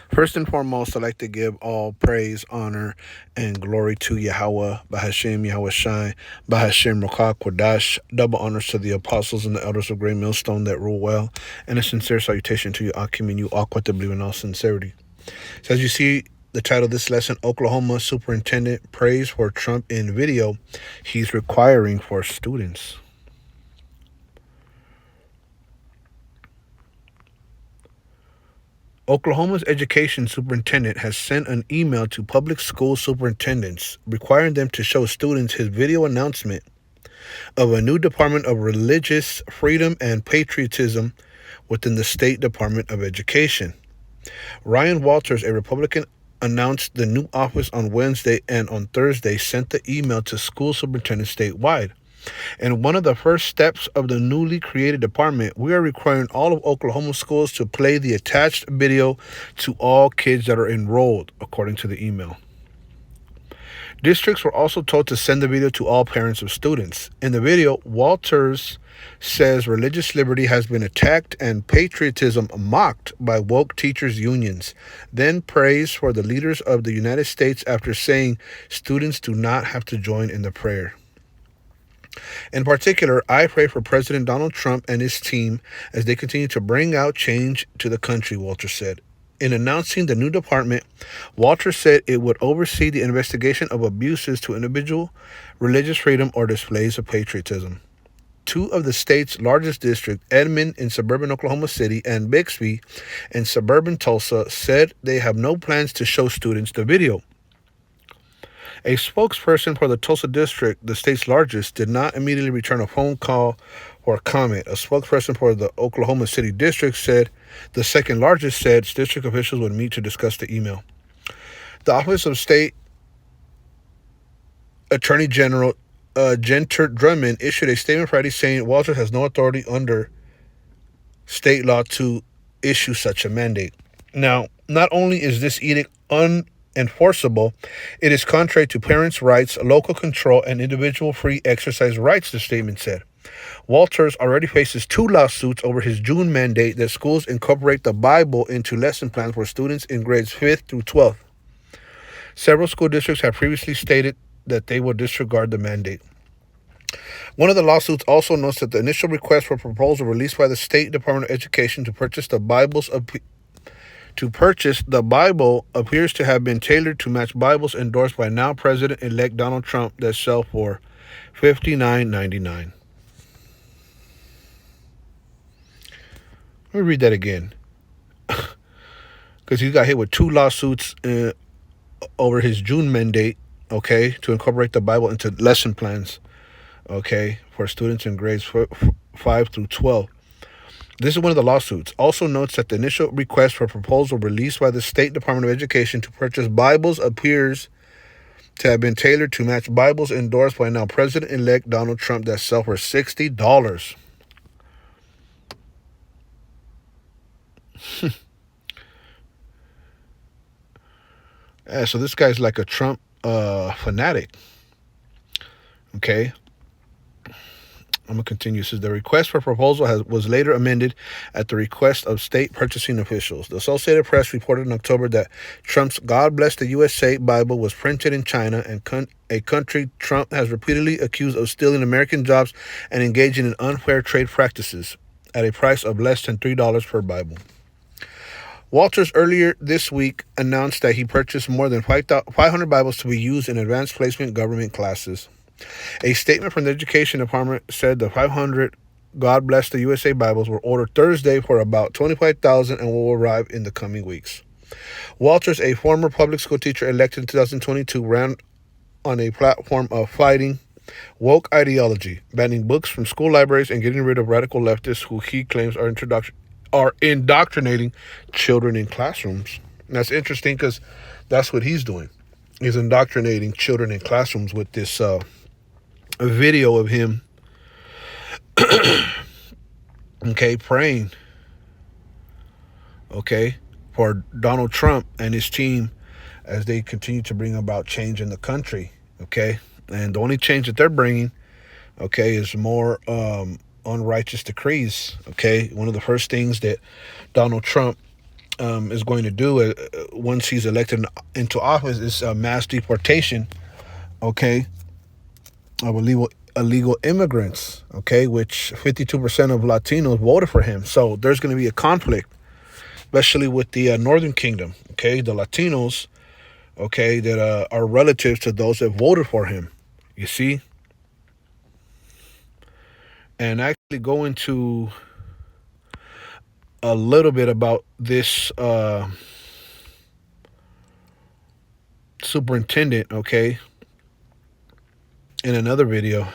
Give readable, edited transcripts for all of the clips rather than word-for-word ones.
First and foremost, I'd like to give all praise, honor, and glory to Yahweh, Bahashem, Yahweh Shai, Bahashem, Rokah, Kodash. Double honors to the apostles and the elders of Great Millstone that rule well, and a sincere salutation to you, Akim, and you all quite to believe in all sincerity. So, as you see, the title of this lesson, Oklahoma Superintendent Prays for Trump in Video, he's requiring for students. Oklahoma's education superintendent has sent an email to public school superintendents requiring them to show students his video announcement of a new Department of Religious Freedom and Patriotism within the State Department of Education. Ryan Walters, a Republican, announced the new office on Wednesday and on Thursday sent the email to school superintendents statewide. And one of the first steps of the newly created department, we are requiring all of Oklahoma schools to play the attached video to all kids that are enrolled, according to the email. Districts were also told to send the video to all parents of students. In the video, Walters says religious liberty has been attacked and patriotism mocked by woke teachers' unions, then prays for the leaders of the United States after saying students do not have to join in the prayer. In particular, I pray for President Donald Trump and his team as they continue to bring out change to the country, Walters said. In announcing the new department, Walters said it would oversee the investigation of abuses to individual religious freedom or displays of patriotism. Two of the state's largest districts, Edmond in suburban Oklahoma City and Bixby in suburban Tulsa, said they have no plans to show students the video. A spokesperson for the Tulsa district, the state's largest, did not immediately return a phone call or comment. A spokesperson for the Oklahoma City district said the second largest said district officials would meet to discuss the email. The Office of State Attorney General Genter Drummond issued a statement Friday saying Walters has no authority under state law to issue such a mandate. Now, not only is this edict unenforceable, it is contrary to parents' rights, local control, and individual free exercise rights, the statement said. Walters already faces 2 lawsuits over his June mandate that schools incorporate the Bible into lesson plans for students in grades 5th through 12th. Several school districts have previously stated that they will disregard the mandate. One of the lawsuits also notes that the initial request for proposal released by the State Department of Education to purchase the Bible appears to have been tailored to match Bibles endorsed by now President-elect Donald Trump that sell for $59.99. Let me read that again, because he got hit with 2 lawsuits over his June mandate, okay, to incorporate the Bible into lesson plans, okay, for students in grades 5 through 12. This is one of the lawsuits. Also notes that the initial request for proposal released by the State Department of Education to purchase Bibles appears to have been tailored to match Bibles endorsed by now President-elect Donald Trump that sell for $60. Yeah, so this guy's like a Trump fanatic. Okay. I'm going to continue. It says the request for proposal was later amended at the request of state purchasing officials. The Associated Press reported in October that Trump's God Bless the USA Bible was printed in China, and a country Trump has repeatedly accused of stealing American jobs and engaging in unfair trade practices at a price of less than $3 per Bible. Walters earlier this week announced that he purchased more than 500 Bibles to be used in advanced placement government classes. A statement from the Education Department said the 500 God Bless the USA Bibles were ordered Thursday for about $25,000 and will arrive in the coming weeks. Walters, a former public school teacher elected in 2022, ran on a platform of fighting woke ideology, banning books from school libraries and getting rid of radical leftists who he claims are indoctrinating children in classrooms. And that's interesting because that's what he's doing. He's indoctrinating children in classrooms with this video of him, okay, praying, okay, for Donald Trump and his team as they continue to bring about change in the country, okay? And the only change that they're bringing, okay, is more unrighteous decrees, okay? One of the first things that Donald Trump is going to do once he's elected into office is mass deportation, okay, of illegal immigrants, okay, which 52% of Latinos voted for him. So there's going to be a conflict, especially with the Northern Kingdom, okay, the Latinos, okay, that are relatives to those that voted for him. You see? And actually go into a little bit about this superintendent, okay, in another video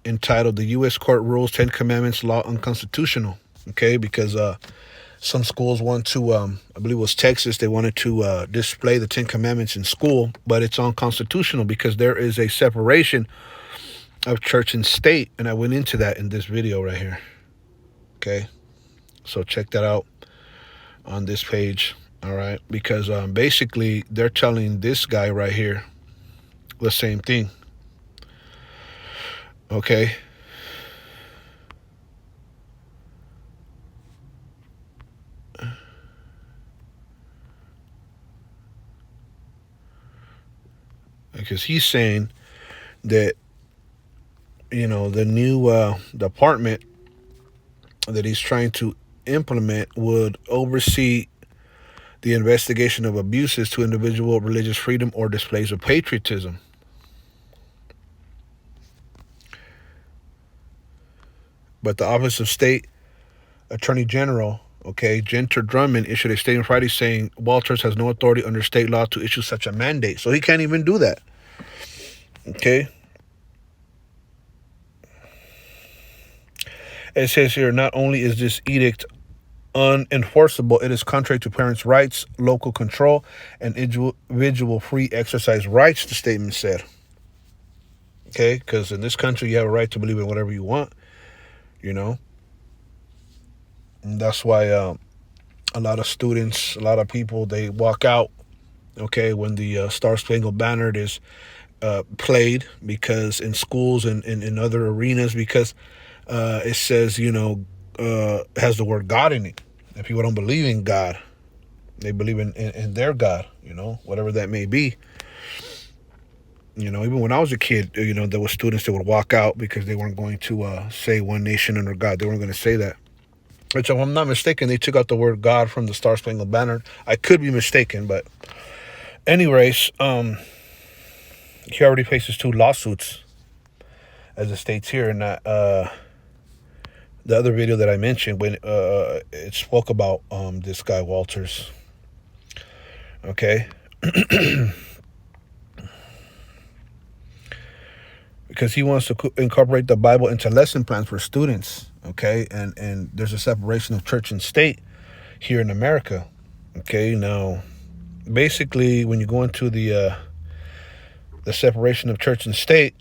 entitled "The U.S. Court Rules 10 Commandments Law Unconstitutional." Okay, because some schools want to, I believe it was Texas, they wanted to display the 10 Commandments in school, but it's unconstitutional because there is a separation of church and state, and I went into that in this video right here. Okay, so check that out on this page. All right, because basically they're telling this guy right here the same thing. Okay. Because he's saying that, you know, the new department that he's trying to implement would oversee the investigation of abuses to individual religious freedom or displays of patriotism. But the Office of State Attorney General, okay, Ginter Drummond, issued a statement Friday saying Walters has no authority under state law to issue such a mandate. So he can't even do that. Okay. It says here, not only is this edict unenforceable, it is contrary to parents' rights, local control, and individual free exercise rights, the statement said. Okay, because in this country, you have a right to believe in whatever you want, you know. And that's why a lot of students, a lot of people, they walk out, okay, when the Star Spangled Banner is played, because in schools and in other arenas, because it says, you know, has the word God in it. If people don't believe in God, they believe in their God, you know, whatever that may be. You know, even when I was a kid, you know, there were students that would walk out because they weren't going to say one nation under God. They weren't going to say that. Which, if I'm not mistaken, they took out the word God from the Star Spangled Banner. I could be mistaken, but anyways, he already faces 2 lawsuits, as it states here, and that the other video that I mentioned, when it spoke about this guy Walters. Okay. Because he wants to incorporate the Bible into lesson plans for students. Okay, and there's a separation of church and state here in America. Okay, now basically when you go into the separation of church and state,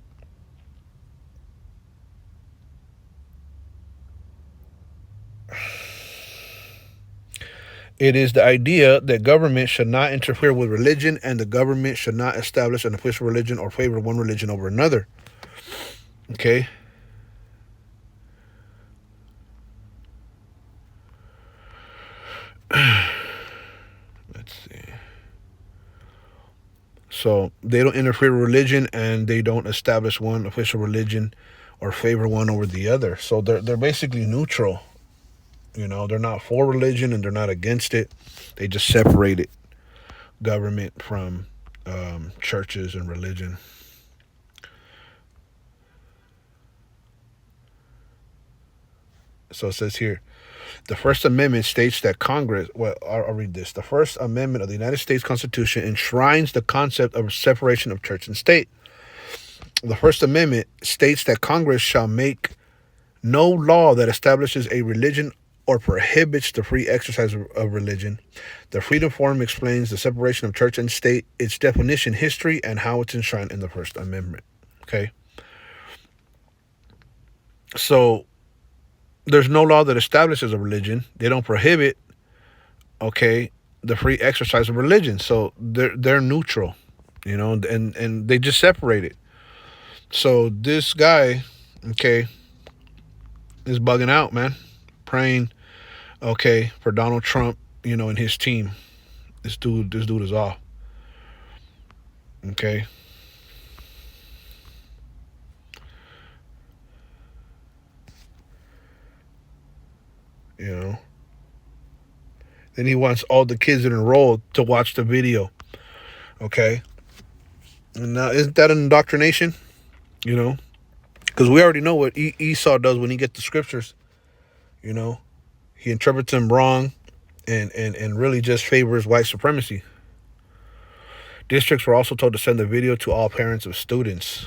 it is the idea that government should not interfere with religion, and the government should not establish an official religion or favor one religion over another. Okay. Let's see. So they don't interfere with religion, and they don't establish one official religion or favor one over the other. So they're basically neutral. You know, they're not for religion and they're not against it. They just separate it, government from churches and religion. So it says here, the First Amendment states that Congress, well, I'll read this. The First Amendment of the United States Constitution enshrines the concept of separation of church and state. The First Amendment states that Congress shall make no law that establishes a religion or prohibits the free exercise of religion. The Freedom Forum explains the separation of church and state, its definition, history, and how it's enshrined in the First Amendment. Okay? So there's no law that establishes a religion. They don't prohibit, okay, the free exercise of religion. So they're neutral, you know, and they just separate it. So this guy, okay, is bugging out, man, praying Okay, for Donald Trump, and his team. This dude is off. Okay, you know. Then he wants all the kids enrolled to watch the video. Okay, and now isn't that an indoctrination? You know, because we already know what Esau does when he gets the scriptures. You know, he interprets them wrong, and really just favors white supremacy. Districts were also told to send the video to all parents of students.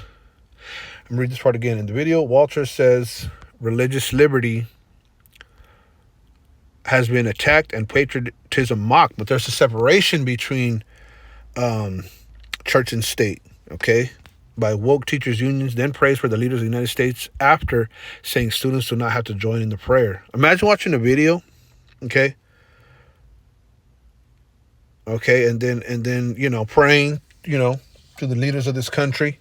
I'm read this part again. In the video, Walter says religious liberty has been attacked and patriotism mocked, but there's a separation between um, church and state, okay? By woke teachers unions, then praise for the leaders of the United States after saying students do not have to join in the prayer. Imagine watching a video, okay? Okay, and then praying, to the leaders of this country.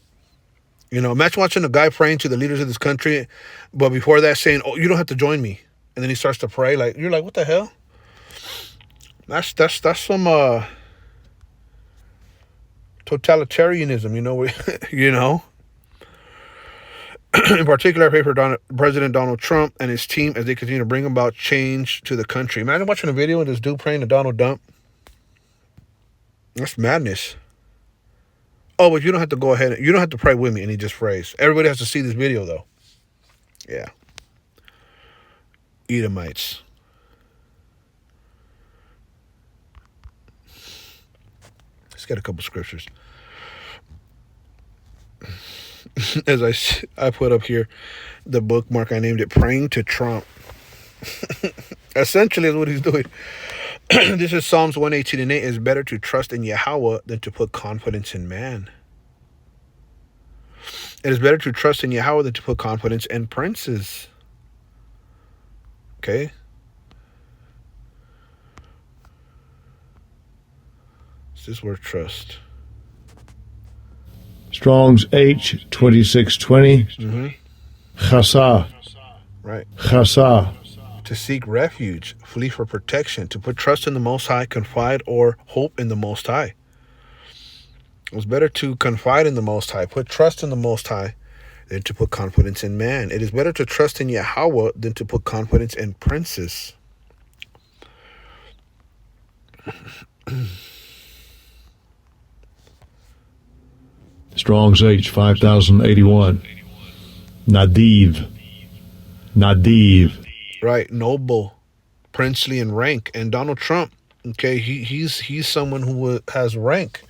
Imagine watching a guy praying to the leaders of this country, but before that saying, "Oh, you don't have to join me," and then he starts to pray. Like you're like, "What the hell?" That's some totalitarianism, you know. In particular, I pray for President Donald Trump and his team as they continue to bring about change to the country. Imagine watching a video of this dude praying to Donald Trump. That's madness. Oh, but you don't have to go ahead. You don't have to pray with me, and he just prays. Everybody has to see this video, though. Yeah. Edomites. Let's get a couple scriptures. As I put up here, the bookmark, I named it "Praying to Trump." Essentially, is what he's doing. This is Psalms 118:8. It's better to trust in Yahweh than to put confidence in man. It is better to trust in Yahweh than to put confidence in princes. Okay? It's this word trust. Strong's H 2620. Chasa. Right. Chasa. To seek refuge, flee for protection, to put trust in the Most High, confide or hope in the Most High. It's better to confide in the Most High, put trust in the Most High, than to put confidence in man. It is better to trust in Yahweh than to put confidence in princes. Strong's H 5081. Nadiv. Right, noble, princely in rank. And Donald Trump, okay, he's someone who has rank.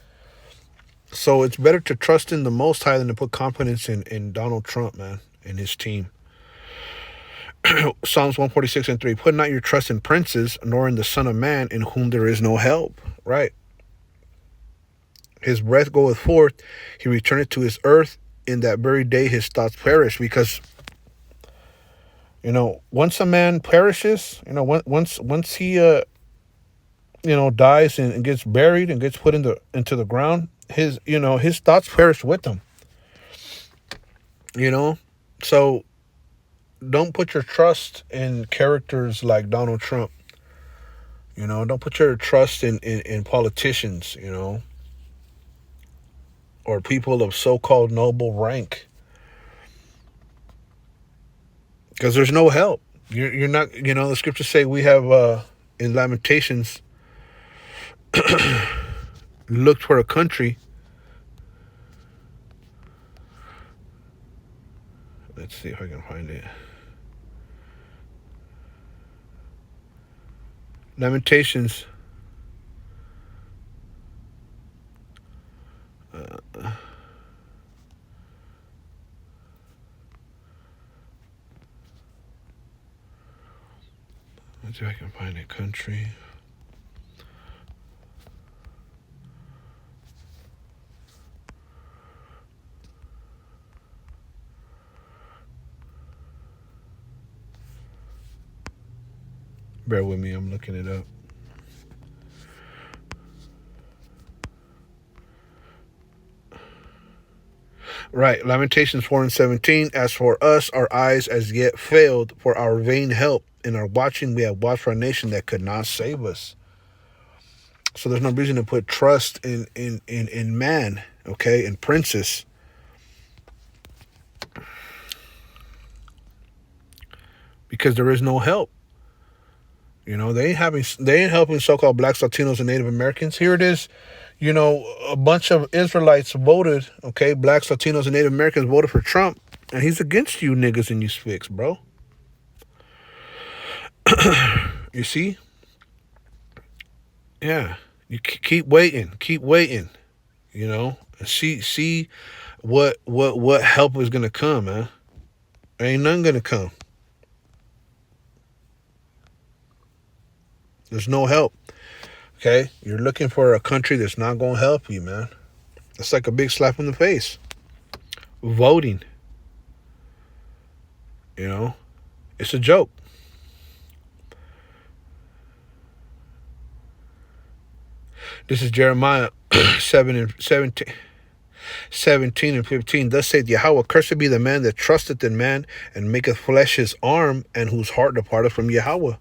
So it's better to trust in the Most High than to put confidence in Donald Trump, man, and his team. Psalms 146:3. Put not your trust in princes, nor in the Son of Man, in whom there is no help. Right. His breath goeth forth, he returneth to his earth. In that very day his thoughts perish. Because, once a man perishes, once he dies and gets buried and gets put into the ground, his thoughts perish with him. So don't put your trust in characters like Donald Trump. Don't put your trust in politicians, or people of so-called noble rank. Because there's no help. You're not, the scriptures say we have, in Lamentations, looked for a country. Let's see if I can find it. Lamentations. Let's see if I can find a country. Bear with me, I'm looking it up. Right. Lamentations 4:17. As for us, our eyes as yet failed for our vain help. In our watching, we have watched for a nation that could not save us. So there's no reason to put trust in man, okay, in princes. Because there is no help. They ain't helping so-called blacks, Latinos, and Native Americans. Here it is, a bunch of Israelites voted, okay, blacks, Latinos, and Native Americans voted for Trump, and he's against you niggas and you fix, bro. You see? Yeah. You keep waiting, and see what help is gonna come, man. There ain't none gonna come. There's no help. Okay? You're looking for a country that's not gonna help you, man. It's like a big slap in the face. Voting. It's a joke. This is Jeremiah 17 and 15. Thus saith Yahweh, cursed be the man that trusteth in man and maketh flesh his arm, and whose heart departeth from Yahweh.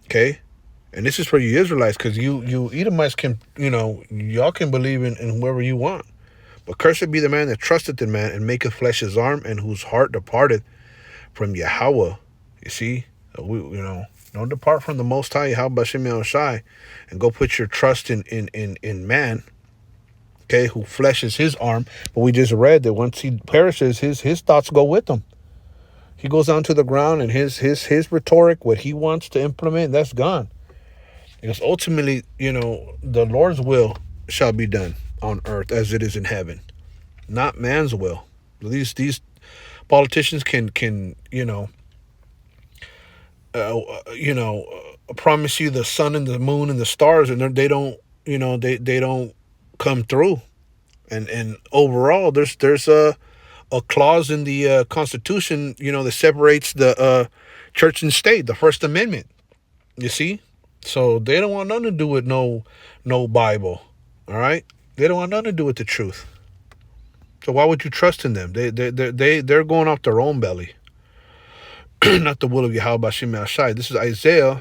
Okay? And this is for you Israelites, because you Edomites can, y'all can believe in whoever you want. But cursed be the man that trusteth in man and maketh flesh his arm, and whose heart departeth from Yahweh. You see? Don't depart from the Most High, Yahweh B'Shem Yahushai, and go put your trust in man, okay, who fleshes his arm. But we just read that once he perishes, his thoughts go with him. He goes down to the ground, and his rhetoric, what he wants to implement, that's gone. Because ultimately, the Lord's will shall be done on earth as it is in heaven, not man's will. These politicians can promise you the sun and the moon and the stars, and they don't they don't come through. And overall, there's a clause in the Constitution, that separates the church and state, the First Amendment. You see? So they don't want nothing to do with no Bible. All right? They don't want nothing to do with the truth. So why would you trust in them? They're going off their own belly. Not the will of Yahweh B'Shem Yahushai. This is Isaiah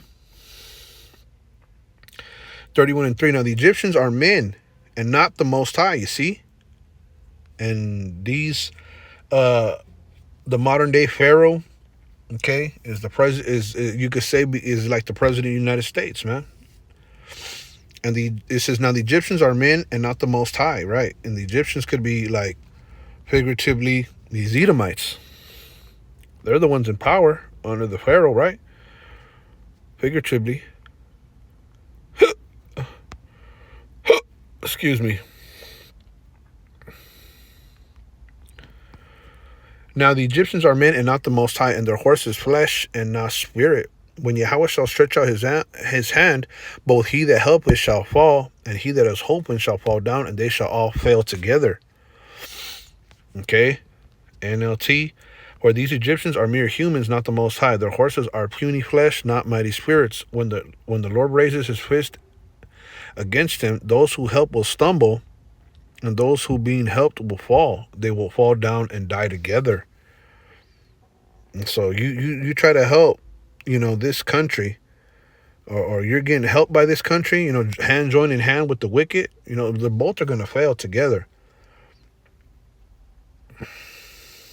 31 and 3. Now the Egyptians are men and not the Most High, you see? And these the modern day Pharaoh, okay, is the president, is you could say is like the president of the United States, man. And it says, now the Egyptians are men and not the Most High, right? And the Egyptians could be like figuratively these Edomites. They're the ones in power under the Pharaoh, right? Figuratively. Excuse me. Now the Egyptians are men and not the Most High, and their horse is flesh and not spirit. When Yahweh shall stretch out his hand, both he that helpeth shall fall, and he that is hoping shall fall down, and they shall all fail together. Okay? NLT. For these Egyptians are mere humans, not the Most High. Their horses are puny flesh, not mighty spirits. When the Lord raises his fist against him, those who help will stumble, and those who being helped will fall. They will fall down and die together. And so you try to help, this country, or you're getting helped by this country, hand join in hand with the wicked, the both are going to fail together.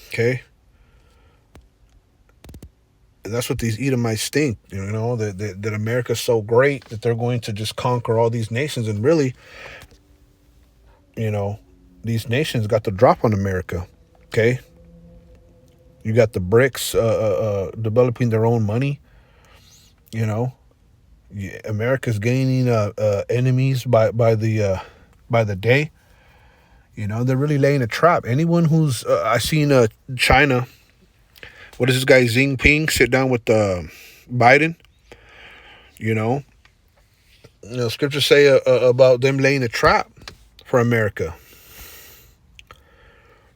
Okay? And that's what these Edomites think, that America's so great that they're going to just conquer all these nations. And really, these nations got the drop on America. Okay? You got the BRICS developing their own money. America's gaining enemies by the day. They're really laying a trap. Anyone who's I seen China. What does this guy Xi Jinping sit down with Biden? Scriptures say about them laying a trap for America.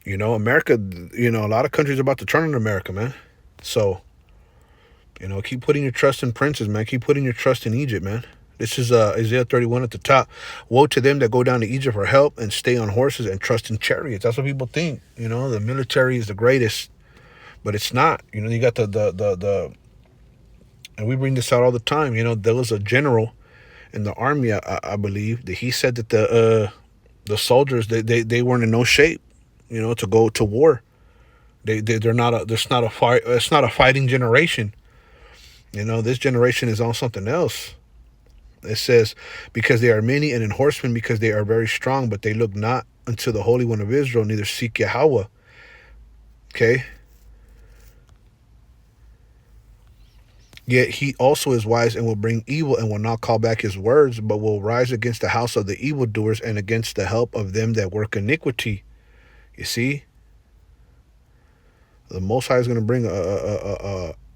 America, a lot of countries are about to turn on America, man. So, keep putting your trust in princes, man. Keep putting your trust in Egypt, man. This is Isaiah 31 at the top. Woe to them that go down to Egypt for help and stay on horses and trust in chariots. That's what people think. The military is the greatest, but it's not. You got the and we bring this out all the time. There was a general in the army, I believe, that he said that the soldiers they weren't in no shape, to go to war. They're not a there's not a fight. It's not a fighting generation. This generation is on something else. It says, because they are many, and in horsemen, because they are very strong, but they look not unto the Holy One of Israel, neither seek Yahweh. Okay? Yet he also is wise and will bring evil and will not call back his words, but will rise against the house of the evildoers and against the help of them that work iniquity. You see? The Most High is going to bring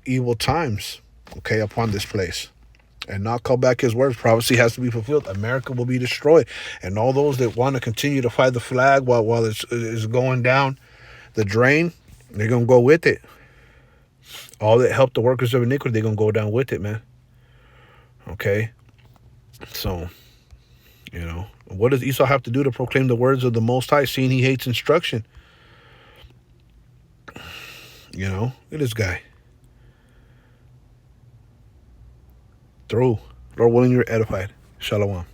evil times, okay, upon this place. And not call back his words. Prophecy has to be fulfilled. America will be destroyed. And all those that want to continue to fight the flag while it's going down the drain, they're going to go with it. All that help the workers of iniquity, they're going to go down with it, man. Okay? So, what does Esau have to do to proclaim the words of the Most High, seeing he hates instruction? Look at this guy. Through. Lord willing, you're edified. Shalom.